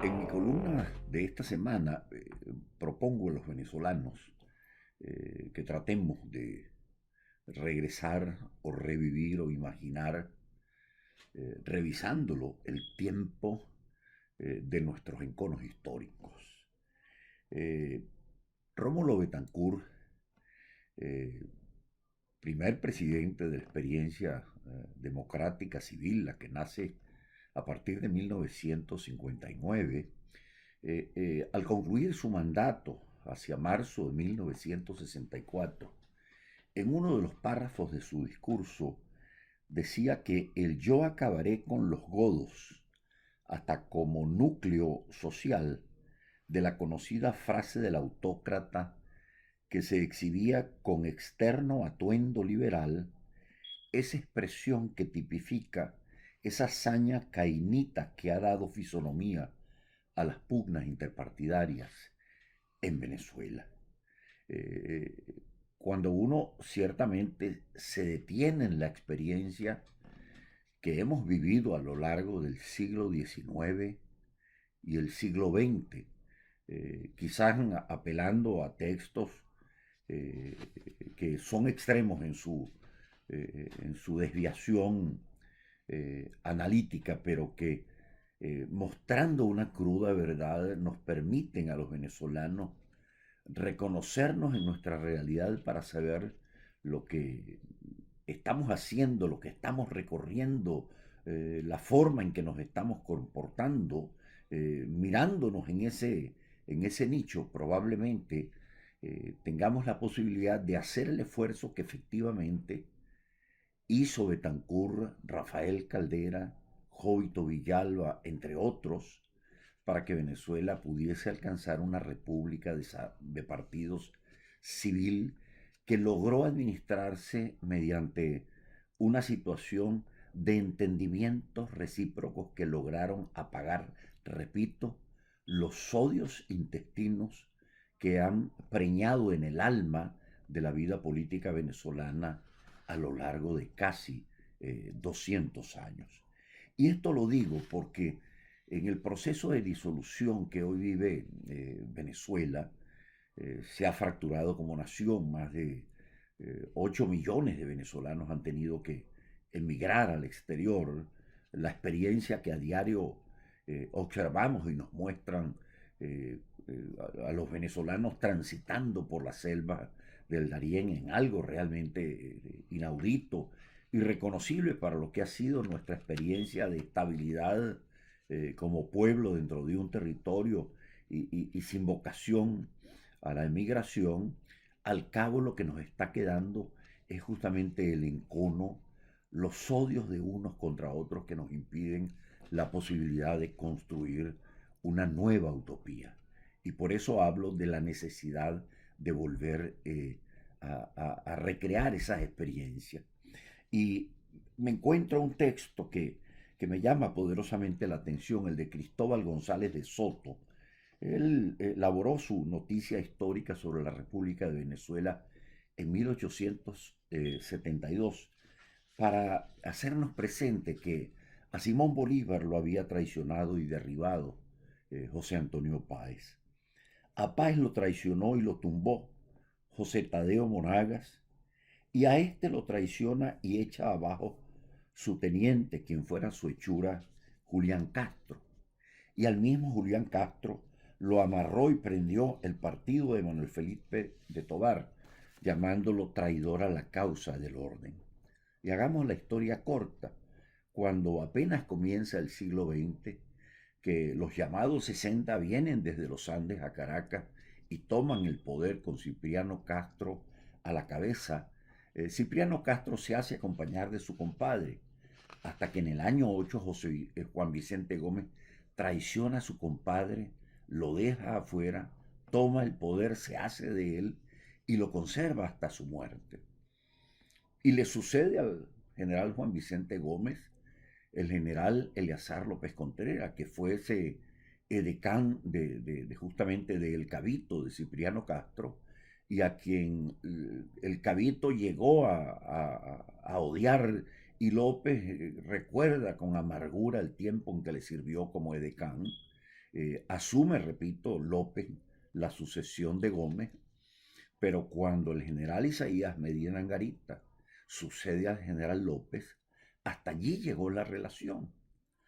En mi columna de esta semana propongo a los venezolanos que tratemos de regresar o revivir o imaginar, revisándolo, el tiempo de nuestros enconos históricos. Eh, Rómulo Betancourt, eh, primer presidente de la experiencia democrática civil, la que nace a partir de 1959, al concluir su mandato hacia marzo de 1964, en uno de los párrafos de su discurso decía que el yo acabaré con los godos hasta como núcleo social de la conocida frase del autócrata que se exhibía con externo atuendo liberal, esa expresión que tipifica esa hazaña cainita que ha dado fisonomía a las pugnas interpartidarias en Venezuela. Eh, Cuando uno ciertamente se detiene en la experiencia que hemos vivido a lo largo del siglo XIX y el siglo XX, quizás apelando a textos eh, que son extremos en su desviación analítica, pero que mostrando una cruda verdad nos permiten a los venezolanos reconocernos en nuestra realidad para saber lo que estamos haciendo, lo que estamos recorriendo, la forma en que nos estamos comportando, mirándonos en ese nicho, probablemente tengamos la posibilidad de hacer el esfuerzo que efectivamente hizo Betancourt, Rafael Caldera, Jovito Villalba, entre otros, para que Venezuela pudiese alcanzar una república de partidos civil que logró administrarse mediante una situación de entendimientos recíprocos que lograron apagar, repito, los odios intestinos que han preñado en el alma de la vida política venezolana a lo largo de casi 200 años. Y esto lo digo porque en el proceso de disolución que hoy vive Venezuela, se ha fracturado como nación. Más de 8 millones de venezolanos han tenido que emigrar al exterior. La experiencia que a diario observamos y nos muestran a los venezolanos transitando por la selva del Darién en algo realmente inaudito y reconocible para lo que ha sido nuestra experiencia de estabilidad como pueblo dentro de un territorio y sin vocación a la emigración. Al cabo lo que nos está quedando es justamente el encono, los odios de unos contra otros que nos impiden la posibilidad de construir una nueva utopía. Y por eso hablo de la necesidad de volver a recrear esas experiencias. Y me encuentro un texto que me llama poderosamente la atención, el de Cristóbal González de Soto. Él elaboró su noticia histórica sobre la República de Venezuela en 1872 para hacernos presente que a Simón Bolívar lo había traicionado y derribado José Antonio Páez. A Páez lo traicionó y lo tumbó José Tadeo Monagas, y a este lo traiciona y echa abajo su teniente, quien fuera su hechura, Julián Castro. Y al mismo Julián Castro lo amarró y prendió el partido de Manuel Felipe de Tobar, llamándolo traidor a la causa del orden. Y hagamos la historia corta. Cuando apenas comienza el siglo XX, que los llamados 60 vienen desde los Andes a Caracas y toman el poder con Cipriano Castro a la cabeza, Cipriano Castro se hace acompañar de su compadre, hasta que en el año 8 Juan Vicente Gómez traiciona a su compadre, lo deja afuera, toma el poder, se hace de él y lo conserva hasta su muerte. Y le sucede al general Juan Vicente Gómez el general Eleazar López Contreras, que fue ese edecán justamente del Cabito, de Cipriano Castro, y a quien el Cabito llegó a odiar, y López recuerda con amargura el tiempo en que le sirvió como edecán, Asume, repito, López la sucesión de Gómez, pero cuando el general Isaías Medina Angarita sucede al general López, hasta allí llegó la relación.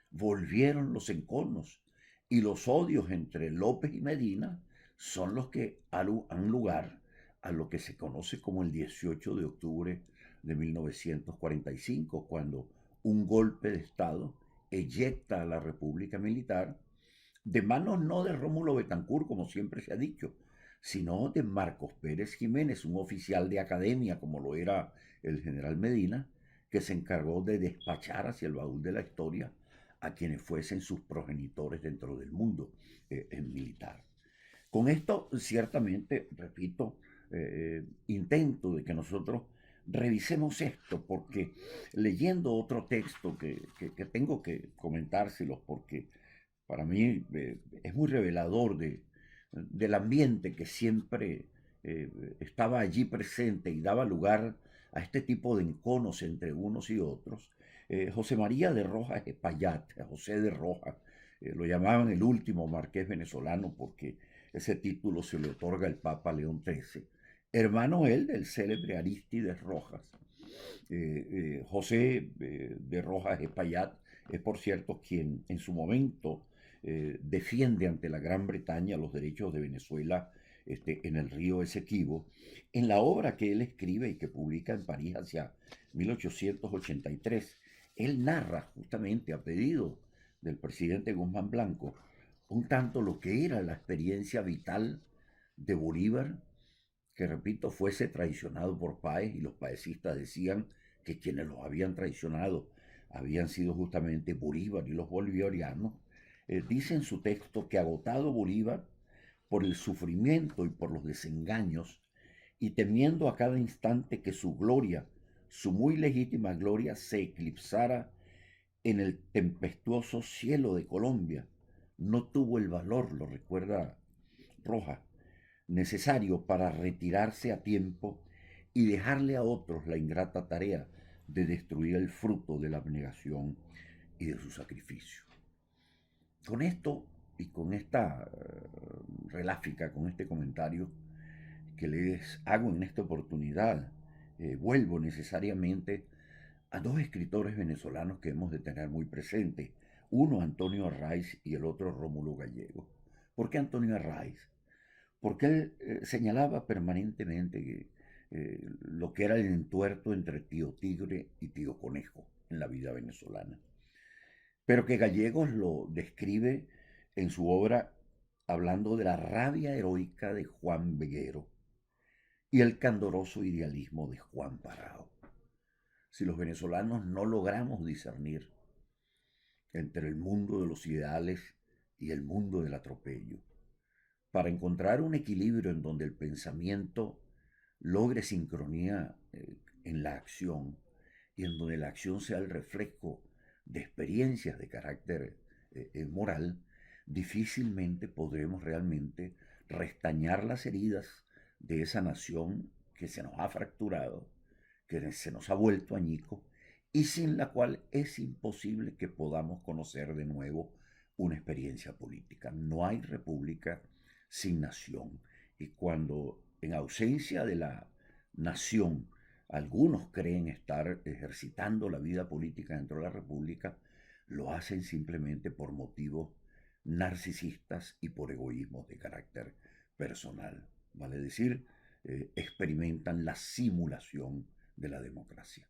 Volvieron los enconos y los odios entre López y Medina son los que han lugar a lo que se conoce como el 18 de octubre de 1945, cuando un golpe de Estado eyecta a la República Militar de manos no de Rómulo Betancourt, como siempre se ha dicho, sino de Marcos Pérez Jiménez, un oficial de academia, como lo era el general Medina, que se encargó de despachar hacia el baúl de la historia a quienes fuesen sus progenitores dentro del mundo militar. Con esto, ciertamente, repito, intento de que nosotros revisemos esto, porque leyendo otro texto que tengo que comentárselos, porque para mí es muy revelador del ambiente que siempre estaba allí presente y daba lugar a este tipo de enconos entre unos y otros. José María de Rojas Espaillat, José de Rojas, lo llamaban el último marqués venezolano porque ese título se le otorga el Papa León XIII, hermano él del célebre Arístides Rojas. José de Rojas Espaillat es, por cierto, quien en su momento defiende ante la Gran Bretaña los derechos de Venezuela en el río Esequibo, en la obra que él escribe y que publica en París hacia 1883. Él narra justamente a pedido del presidente Guzmán Blanco un tanto lo que era la experiencia vital de Bolívar, que repito, fuese traicionado por Páez, y los paecistas decían que quienes los habían traicionado habían sido justamente Bolívar y los bolivarianos. Dice en su texto que agotado Bolívar por el sufrimiento y por los desengaños, y temiendo a cada instante que su gloria, su muy legítima gloria, se eclipsara en el tempestuoso cielo de Colombia, no tuvo el valor, lo recuerda Rojas, necesario para retirarse a tiempo y dejarle a otros la ingrata tarea de destruir el fruto de la abnegación y de su sacrificio. Con esto y con esta reláfica, con este comentario que les hago en esta oportunidad, vuelvo necesariamente a dos escritores venezolanos que hemos de tener muy presentes. Uno, Antonio Arraiz, y el otro, Rómulo Gallego. ¿Por qué Antonio Arraiz? Porque él señalaba permanentemente lo que era el entuerto entre tío Tigre y tío Conejo en la vida venezolana, pero que Gallegos lo describe en su obra hablando de la rabia heroica de Juan Veguero y el candoroso idealismo de Juan Parao. Si los venezolanos no logramos discernir entre el mundo de los ideales y el mundo del atropello, para encontrar un equilibrio en donde el pensamiento logre sincronía en la acción y en donde la acción sea el reflejo de experiencias de carácter moral, difícilmente podremos realmente restañar las heridas de esa nación que se nos ha fracturado, que se nos ha vuelto añico y sin la cual es imposible que podamos conocer de nuevo una experiencia política. No hay república sin nación. Y cuando en ausencia de la nación algunos creen estar ejercitando la vida política dentro de la república, lo hacen simplemente por motivos narcisistas y por egoísmos de carácter personal. Vale decir, experimentan la simulación de la democracia.